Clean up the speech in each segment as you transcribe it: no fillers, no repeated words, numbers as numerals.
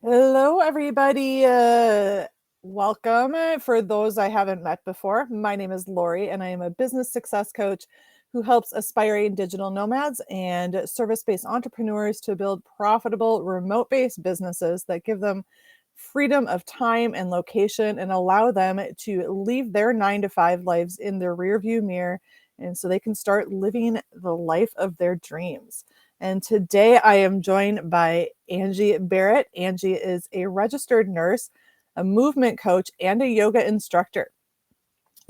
Hello, everybody. Welcome. For those I haven't met before, my name is Lori, and I am a business success coach who helps aspiring digital nomads and service-based entrepreneurs to build profitable remote-based businesses that give them freedom of time and location and allow them to leave their 9 to 5 lives in their rearview mirror, and so they can start living the life of their dreams. And today I am joined by Angie Berrett. Angie is a registered nurse, a movement coach, and a yoga instructor.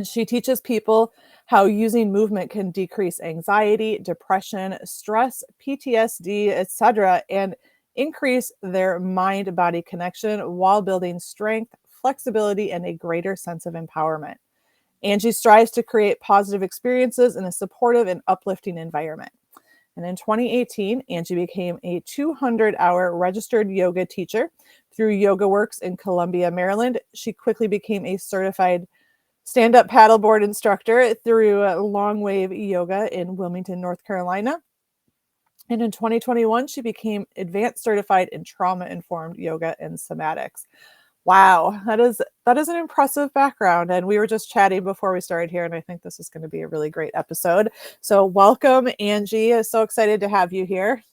She teaches people how using movement can decrease anxiety, depression, stress, PTSD, etc., and increase their mind-body connection while building strength, flexibility, and a greater sense of empowerment. Angie strives to create positive experiences in a supportive and uplifting environment. And in 2018, Angie became a 200-hour registered yoga teacher through YogaWorks in Columbia, Maryland. She quickly became a certified stand-up paddleboard instructor through Long Wave Yoga in Wilmington, North Carolina. And in 2021, she became advanced certified in trauma-informed yoga and somatics. Wow, that is an impressive background. And we were just chatting before we started here, and I think this is going to be a really great episode. So welcome, Angie. So excited to have you here.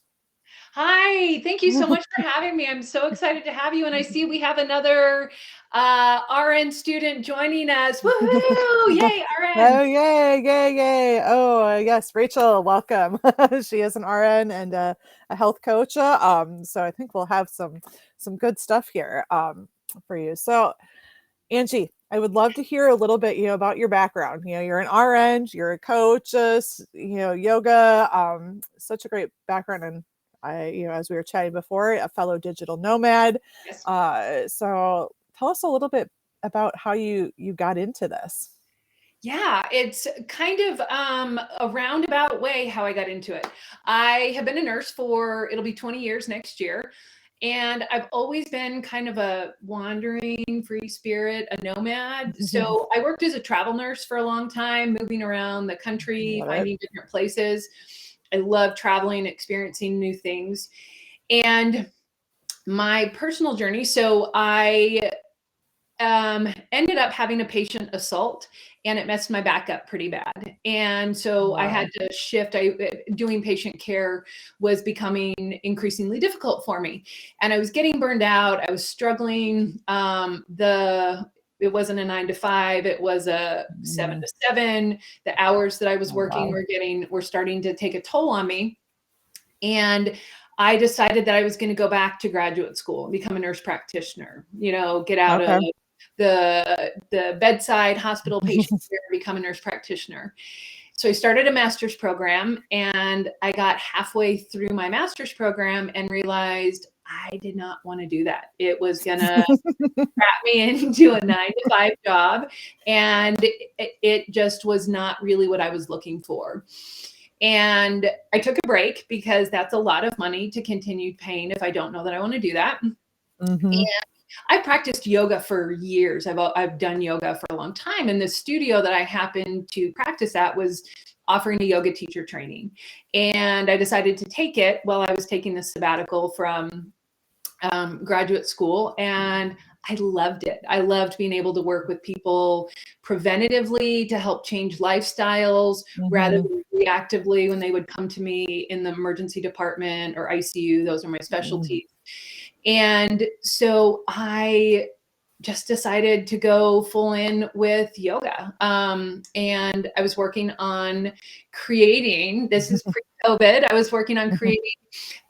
Hi, thank you so much for having me. I'm so excited to have you. And I see we have another RN student joining us. Woohoo! Yay, RN. Oh, yay. Oh, yes, Rachel, welcome. She is an RN and a health coach. So I think we'll have some good stuff here for you. So Angie, I would love to hear a little bit, about your background. You're an RN, you're a coach, yoga, such a great background. And as we were chatting before, a fellow digital nomad. Yes. So tell us a little bit about how you got into this. Yeah, it's kind of a roundabout way how I got into it. I have been a nurse for, it'll be 20 years next year. And I've always been kind of a wandering free spirit, a nomad. So I worked as a travel nurse for a long time, moving around the country, finding different places. I love traveling, experiencing new things. And my personal journey, so I ended up having a patient assault, and it messed my back up pretty bad. And so I had to shift. Doing patient care was becoming increasingly difficult for me, and I was getting burned out. I was struggling. It wasn't a 9 to 5. It was a 7 to 7. The hours that I was working were starting to take a toll on me. And I decided that I was going to go back to graduate school and become a nurse practitioner, get out of the bedside hospital patient care and become a nurse practitioner. So I started a master's program, and I got halfway through my master's program and realized I did not want to do that. It was going to wrap me into a 9 to 5 job, and it just was not really what I was looking for. And I took a break because that's a lot of money to continue paying if I don't know that I want to do that. And I practiced yoga for years. I've done yoga for a long time. And the studio that I happened to practice at was offering a yoga teacher training. And I decided to take it while I was taking the sabbatical from graduate school. And I loved it. I loved being able to work with people preventatively to help change lifestyles rather than reactively when they would come to me in the emergency department or ICU. Those are my specialties. And so I just decided to go full in with yoga. And I was working on creating, this is pre-COVID, I was working on creating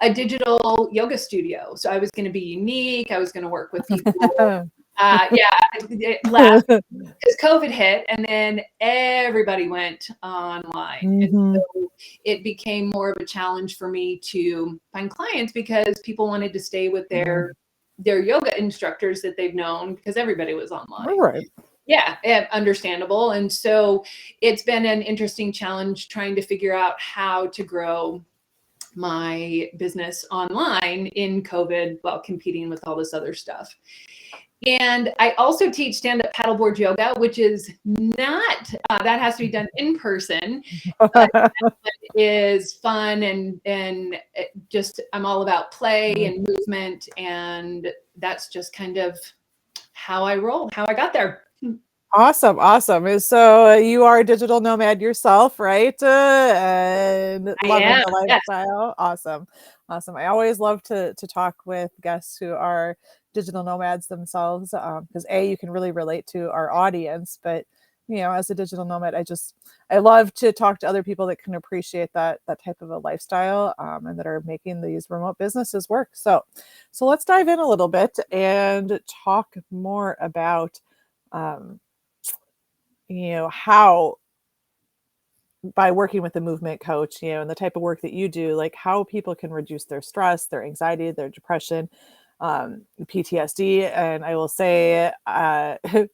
a digital yoga studio. So I was going to be unique. I was going to work with people. It left because COVID hit, and then everybody went online. And so it became more of a challenge for me to find clients because people wanted to stay with their yoga instructors that they've known because everybody was online. Right. Yeah, understandable. And so it's been an interesting challenge trying to figure out how to grow my business online in COVID while competing with all this other stuff. And I also teach stand-up paddleboard yoga, which is not, that has to be done in person, but is fun and just, I'm all about play and movement. And that's just kind of how I roll, how I got there. Awesome. Awesome. So you are a digital nomad yourself, right? And I loving am, the yes. lifestyle. Awesome. Awesome. I always love to talk with guests who are digital nomads themselves, because you can really relate to our audience, but as a digital nomad, I love to talk to other people that can appreciate that type of a lifestyle, and that are making these remote businesses work. So let's dive in a little bit and talk more about, um, how, by working with a movement coach, and the type of work that you do, like how people can reduce their stress, their anxiety, their depression, PTSD. And I will say,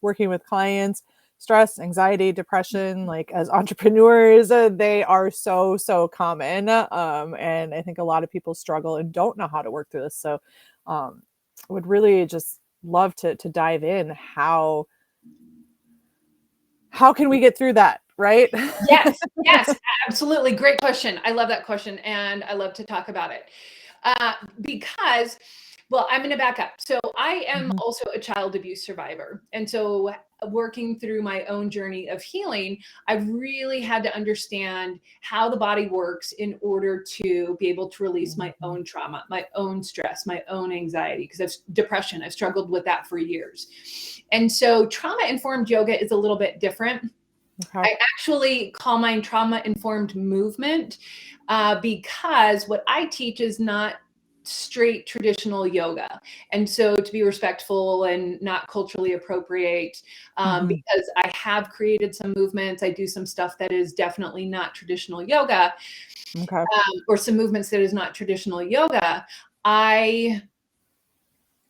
working with clients, stress, anxiety, depression, like as entrepreneurs, they are so common. And I think a lot of people struggle and don't know how to work through this. So I would really just love to dive in. How can we get through that, right? Yes, yes, absolutely. Great question. I love that question, and I love to talk about it. Because, well, I'm going to back up. So I am Mhm. also a child abuse survivor. And so working through my own journey of healing, I've really had to understand how the body works in order to be able to release my own trauma, my own stress, my own anxiety, because I've depression. I've struggled with that for years. And so trauma-informed yoga is a little bit different. Okay. I actually call mine trauma-informed movement, because what I teach is not straight traditional yoga. And so to be respectful and not culturally appropriate, Mhm. because I have created some movements, I do some stuff that is definitely not traditional yoga, Okay. or some movements that is not traditional yoga. I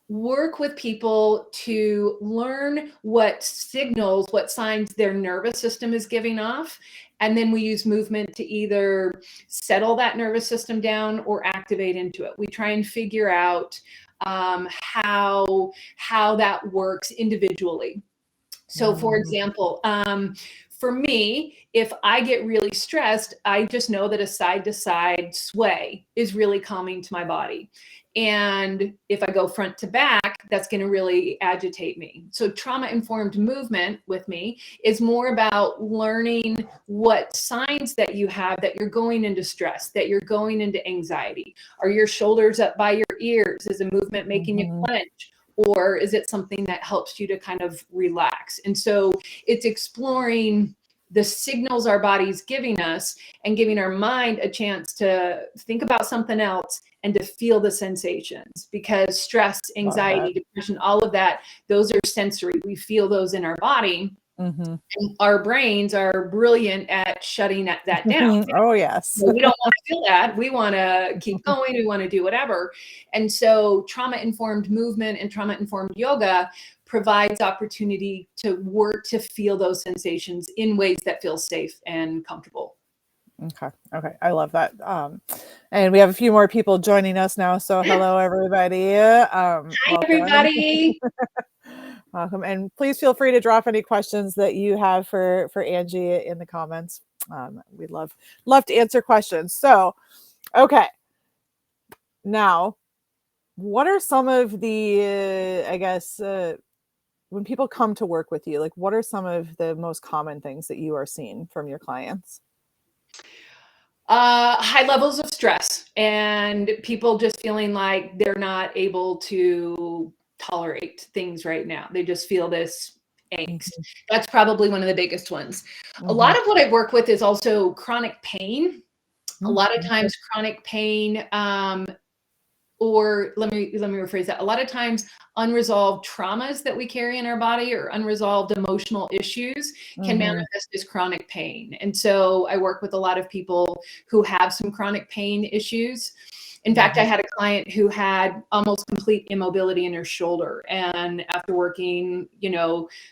work with people to learn what signals, what signs their nervous system is giving off. And then we use movement to either settle that nervous system down or activate into it. We try and figure out how that works individually. So for Mhm. example, for me, if I get really stressed, I just know that a side to side sway is really calming to my body. And if I go front to back, that's going to really agitate me. So trauma informed movement with me is more about learning what signs that you have that you're going into stress, that you're going into anxiety. Are your shoulders up by your ears? Is a movement making you Mhm. clench? Or is it something that helps you to kind of relax? And so it's exploring the signals our body's giving us and giving our mind a chance to think about something else and to feel the sensations, because stress, Love that. anxiety, depression, all of that, those are sensory. We feel those in our body. Mhm. And our brains are brilliant at shutting that down. Oh, yes. We don't want to feel that. We want to keep going. We want to do whatever. And so trauma-informed movement and trauma-informed yoga provides opportunity to work to feel those sensations in ways that feel safe and comfortable. Okay. Okay. I love that. And we have a few more people joining us now. So hello, everybody. Hi, Welcome. everybody. Welcome. And please feel free to drop any questions that you have for Angie in the comments. We love to answer questions. So, okay. Now, what are some of the, I guess, when people come to work with you, like what are some of the most common things that you are seeing from your clients? High levels of stress and people just feeling like they're not able to tolerate things right now. They just feel this angst. Mhm. That's probably one of the biggest ones. A lot Mhm. of what I work with is also chronic pain. A Mm, lot of okay. times chronic pain, or let me rephrase that. A lot of times unresolved traumas that we carry in our body or unresolved emotional issues can Mhm. manifest as chronic pain. And so I work with a lot of people who have some chronic pain issues. In fact, I Mhm. had a client who had almost complete immobility in her shoulder. And after working,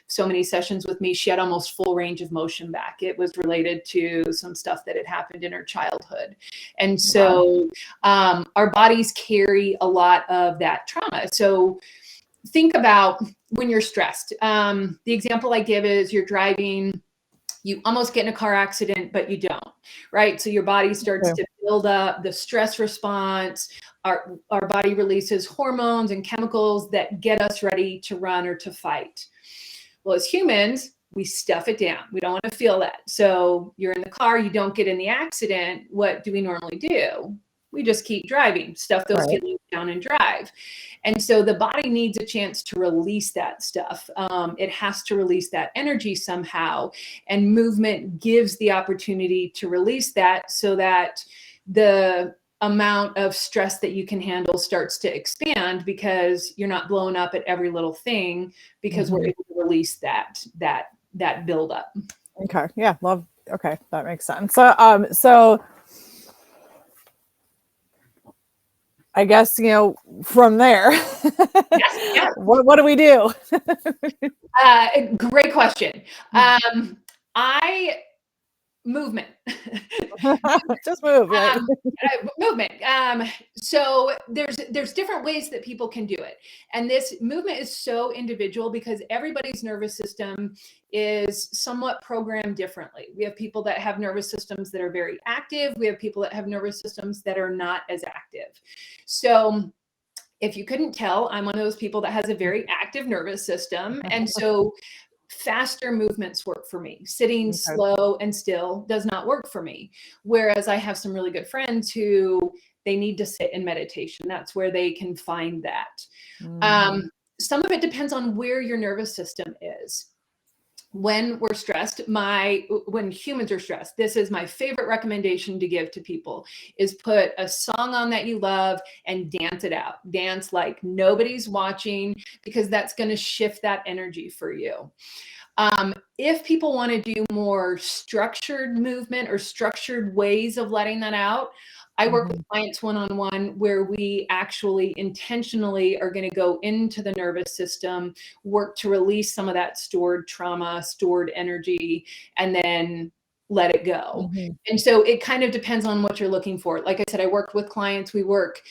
so many sessions with me, she had almost full range of motion back. It was related to some stuff that had happened in her childhood. And Wow. so our bodies carry a lot of that trauma. So think about when you're stressed. The example I give is you're driving, you almost get in a car accident, but you don't, right? So your body starts to build up the stress response. Our body releases hormones and chemicals that get us ready to run or to fight. Well, as humans, we stuff it down. We don't want to feel that. So you're in the car, you don't get in the accident. What do we normally do? We just keep driving, stuff those feelings down and drive. And so the body needs a chance to release that stuff. It has to release that energy somehow. And movement gives the opportunity to release that so that the amount of stress that you can handle starts to expand, because you're not blown up at every little thing, because we're able to release that buildup. Okay. Yeah. Okay. That makes sense. So I guess, from there, Yes. what do we do? Great question. Movement. Just move, right? Movement. So there's different ways that people can do it. And this movement is so individual because everybody's nervous system is somewhat programmed differently. We have people that have nervous systems that are very active. We have people that have nervous systems that are not as active. So if you couldn't tell, I'm one of those people that has a very active nervous system. And so faster movements work for me. Sitting slow and still does not work for me. Whereas I have some really good friends who they need to sit in meditation. That's where they can find that. Some of it depends on where your nervous system is. When we're stressed, when humans are stressed, this is my favorite recommendation to give to people, is put a song on that you love and dance it out. Dance like nobody's watching, because that's going to shift that energy for you. If people want to do more structured movement or structured ways of letting that out, I work with clients one-on-one where we actually intentionally are going to go into the nervous system, work to release some of that stored trauma, stored energy, and then let it go. And so it kind of depends on what you're looking for. Like I said, I work with clients, we work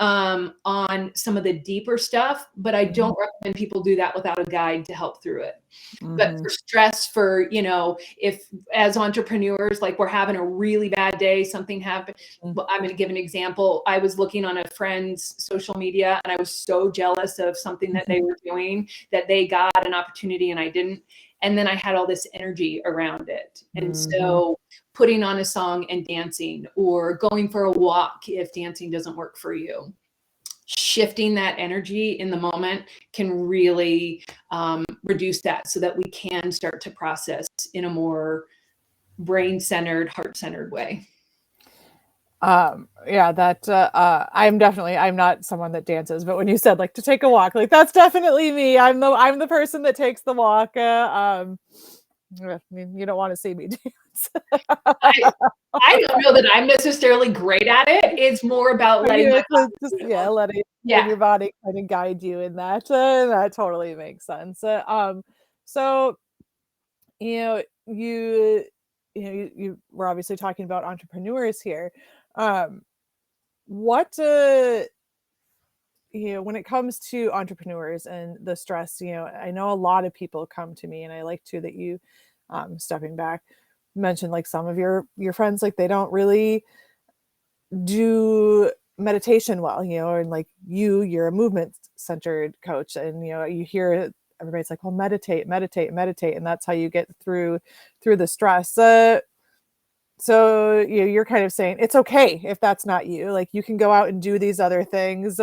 on some of the deeper stuff, but I don't recommend people do that without a guide to help through it. But for stress, if as entrepreneurs, like we're having a really bad day, something happened. Well, I'm going to give an example. I was looking on a friend's social media and I was so jealous of something that they were doing, that they got an opportunity and I didn't. And then I had all this energy around it. And so putting on a song and dancing, or going for a walk if dancing doesn't work for you, shifting that energy in the moment can really reduce that, so that we can start to process in a more brain-centered, heart-centered way. Yeah, that I'm not someone that dances, but when you said like to take a walk, like that's definitely me. I'm the person that takes the walk. I mean, you don't want to see me dance. I don't know that I'm necessarily great at it. It's more about letting letting your body kind of guide you in that. That totally makes sense. So you we're obviously talking about entrepreneurs here. What when it comes to entrepreneurs and the stress, I know a lot of people come to me, and I like to that you, stepping back, mentioned like some of your friends, like they don't really do meditation well, and like you're a movement centered coach, and you hear everybody's like, well, meditate, and that's how you get through the stress. So you're kind of saying it's okay if that's not you, like you can go out and do these other things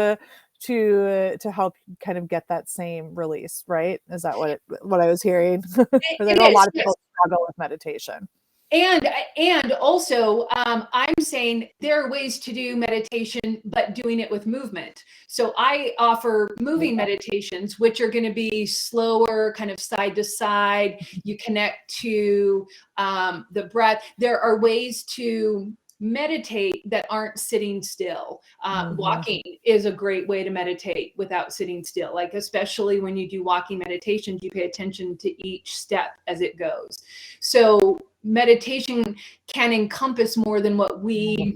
to help kind of get that same release, right? Is that what I was hearing? Because I know a lot of people struggle with meditation. And also, I'm saying there are ways to do meditation, but doing it with movement. So I offer moving meditations, which are going to be slower, kind of side to side. You connect to the breath. There are ways to meditate that aren't sitting still. Walking is a great way to meditate without sitting still. Like, especially when you do walking meditations, you pay attention to each step as it goes. So meditation can encompass more than what we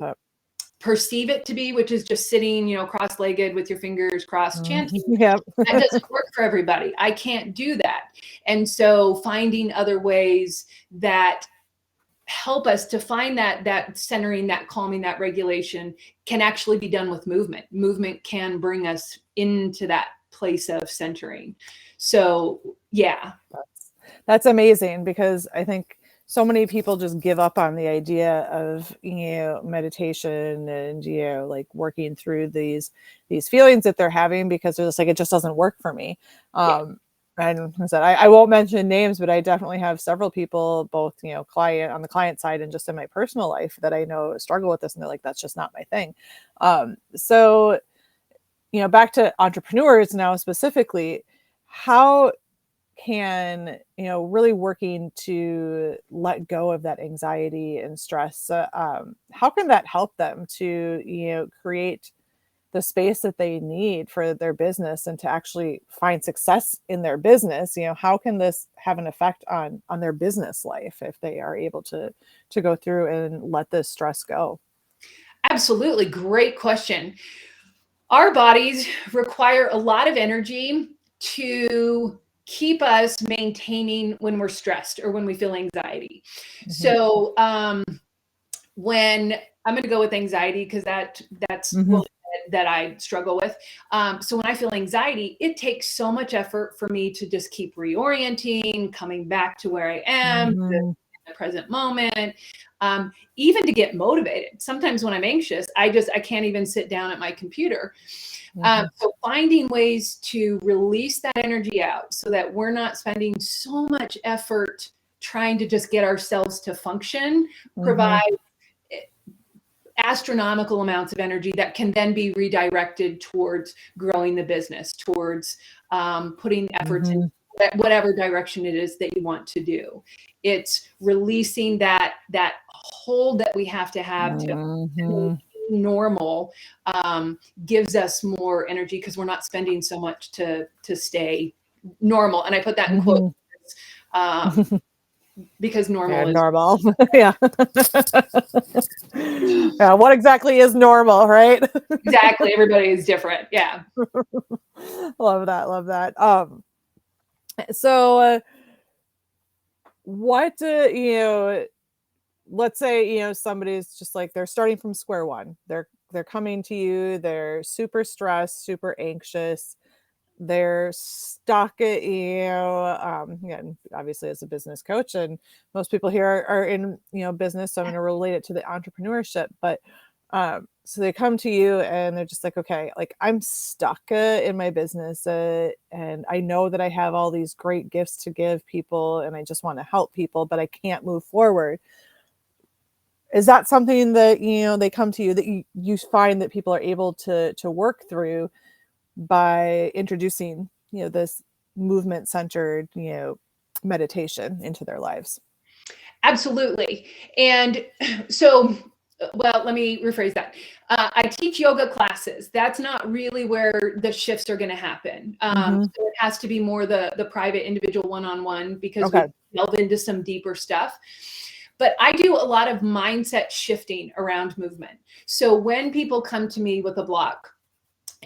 perceive it to be, which is just sitting, cross-legged with your fingers crossed chanting. Yep. That doesn't work for everybody. I can't do that. And so finding other ways that help us to find that centering, that calming, that regulation can actually be done with movement. Movement can bring us into that place of centering. So yeah. That's amazing, because I think so many people just give up on the idea of, meditation and, like working through these feelings that they're having, because they're just like, it just doesn't work for me. And I said, I won't mention names, but I definitely have several people, both, client on the client side and just in my personal life, that I know struggle with this, and they're like, that's just not my thing. So, back to entrepreneurs now specifically, how can, really working to let go of that anxiety and stress, how can that help them to, create the space that they need for their business and to actually find success in their business? How can this have an effect on their business life if they are able to go through and let this stress go? Absolutely. Great question. Our bodies require a lot of energy to keep us maintaining when we're stressed or when we feel anxiety. Mhm. So when I'm going to go with anxiety, because that's what that I struggle with. So when I feel anxiety, it takes so much effort for me to just keep reorienting, coming back to where I am, in the present moment, even to get motivated. Sometimes when I'm anxious, I can't even sit down at my computer. So finding ways to release that energy out so that we're not spending so much effort trying to just get ourselves to function, provide astronomical amounts of energy that can then be redirected towards growing the business, towards putting efforts in whatever direction it is that you want to do. It's releasing that hold that we have to make normal, gives us more energy, because we're not spending so much to stay normal. And I put that in quotes, because normal is normal. Yeah. Yeah. What exactly is normal, right? Exactly. Everybody is different. Yeah. Love that. Love that. So what, let's say, somebody's just like, they're starting from square one. They're coming to you, they're super stressed, super anxious. They're stuck at, again, obviously as a business coach, and most people here are in, business. So I'm going to relate it to the entrepreneurship, but, so they come to you and they're just like, okay, like I'm stuck in my business, and I know that I have all these great gifts to give people and I just want to help people, but I can't move forward. Is that something that, they come to you, that you find that people are able to work through by introducing, this movement centered, meditation into their lives? Absolutely. And so, well, let me rephrase that. I teach yoga classes. That's not really where the shifts are going to happen. So it has to be more the private individual one-on-one, because we delve into some deeper stuff. But I do a lot of mindset shifting around movement. So when people come to me with a block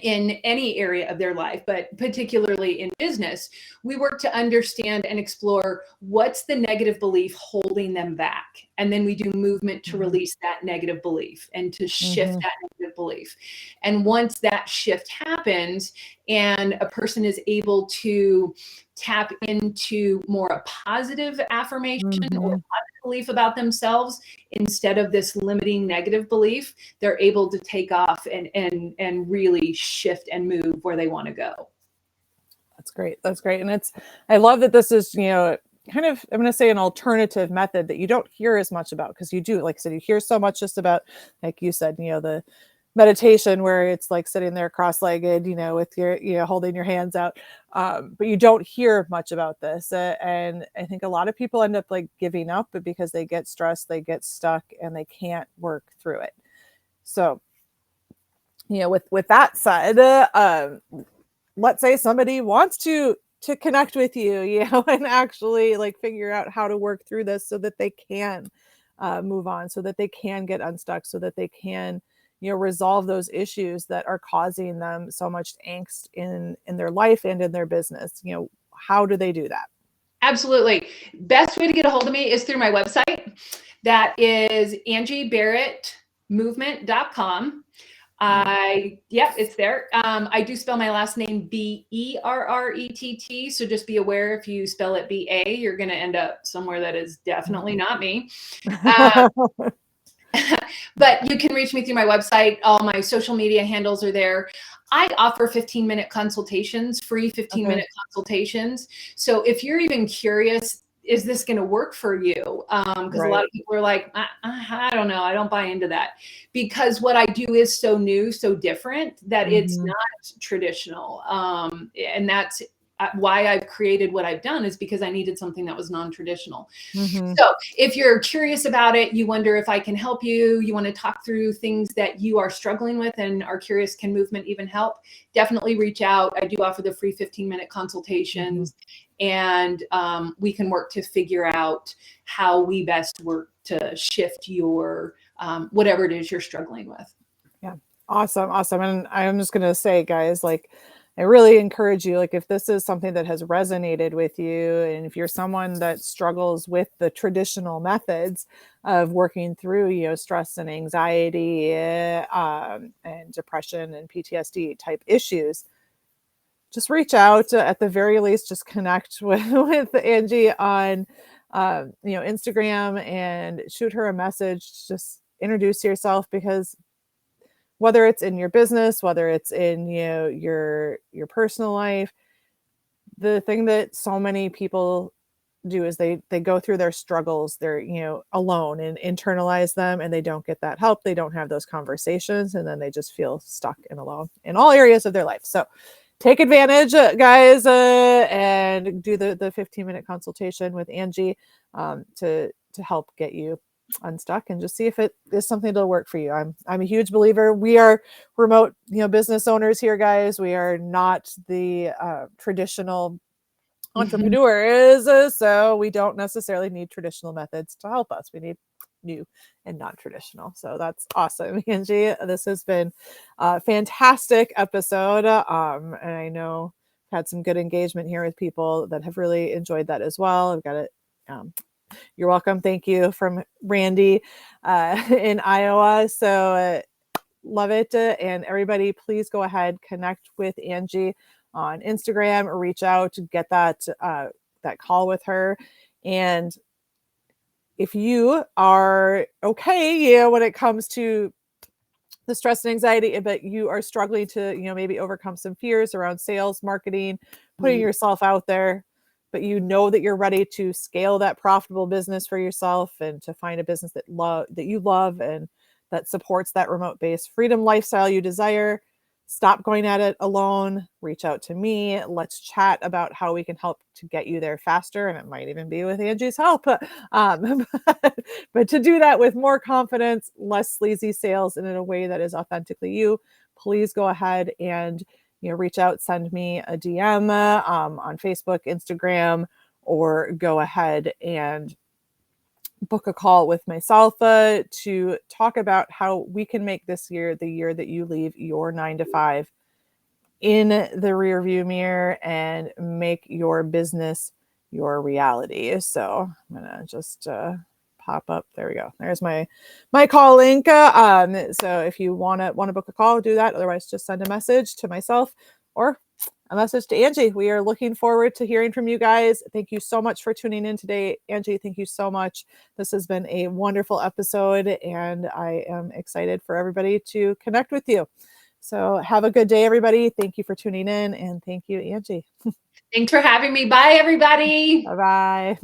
in any area of their life, but particularly in business, we work to understand and explore what's the negative belief holding them back. And then we do movement to release that negative belief and to shift that negative belief. And once that shift happens and a person is able to tap into more a positive affirmation or a positive belief about themselves instead of this limiting negative belief, they're able to take off and really shift and move where they want to go. That's great. That's great. And I love that this is, kind of, I'm going to say, an alternative method that you don't hear as much about, because you do, like I said, you hear so much just about, like you said, the meditation where it's like sitting there cross-legged, with your, holding your hands out. But you don't hear much about this. And I think a lot of people end up like giving up, but because they get stressed, they get stuck and they can't work through it. So, with that said, let's say somebody wants to connect with you, and actually like figure out how to work through this so that they can move on, so that they can get unstuck, so that they can, resolve those issues that are causing them so much angst in their life and in their business. How do they do that? Absolutely. Best way to get a hold of me is through my website. That is angieberrettmovement.com. It's there. I do spell my last name Berrett. So just be aware, if you spell it BA, you're going to end up somewhere that is definitely not me. But you can reach me through my website. All my social media handles are there. I offer 15-minute consultations, free 15-minute consultations. So if you're even curious, is this going to work for you? Because a lot of people are like, I don't know, I don't buy into that. Because what I do is so new, so different that it's not traditional. And that's why I've created what I've done, is because I needed something that was non-traditional. So if you're curious about it, you wonder if I can help you, you want to talk through things that you are struggling with and are curious, can movement even help? Definitely reach out. I do offer the free 15-minute consultations, and we can work to figure out how we best work to shift your whatever it is you're struggling with. Yeah. Awesome. And I'm just going to say, guys, like, I really encourage you, like, if this is something that has resonated with you, and if you're someone that struggles with the traditional methods of working through, stress and anxiety, and depression and PTSD type issues, just reach out. At the very least, just connect with Angie on, Instagram, and shoot her a message. Just introduce yourself, because whether it's in your business, whether it's in your personal life, the thing that so many people do is they go through their struggles, they're alone, and internalize them, and they don't get that help, they don't have those conversations, and then they just feel stuck and alone in all areas of their life. So take advantage, guys, and do the 15-minute consultation with Angie to help get you unstuck, and just see if it is something that'll work for you. I'm a huge believer. We are remote, business owners here, guys. We are not the traditional entrepreneurs, so we don't necessarily need traditional methods to help us. We need new and non-traditional. So that's awesome, Angie. This has been a fantastic episode, and I know I've had some good engagement here with people that have really enjoyed that as well. I've got it. You're welcome. Thank you from Randy in Iowa. So love it. And everybody, please go ahead, connect with Angie on Instagram, or reach out to get that call with her. And if you are okay, when it comes to the stress and anxiety, but you are struggling to, maybe overcome some fears around sales, marketing, putting yourself out there, but that you're ready to scale that profitable business for yourself, and to find a business that you love and that supports that remote-based freedom lifestyle you desire. Stop going at it alone. Reach out to me. Let's chat about how we can help to get you there faster. And it might even be with Angie's help. But to do that with more confidence, less sleazy sales, and in a way that is authentically you, please go ahead and reach out, send me a DM on Facebook, Instagram, or go ahead and book a call with myself to talk about how we can make this year the year that you leave your 9-to-5 in the rearview mirror and make your business your reality. So I'm gonna just pop up. There we go. There's my call link. So if you want to book a call, do that. Otherwise, just send a message to myself or a message to Angie. We are looking forward to hearing from you guys. Thank you so much for tuning in today. Angie, thank you so much. This has been a wonderful episode, and I am excited for everybody to connect with you. So have a good day, everybody. Thank you for tuning in, and thank you, Angie. Thanks for having me. Bye, everybody. Bye-bye.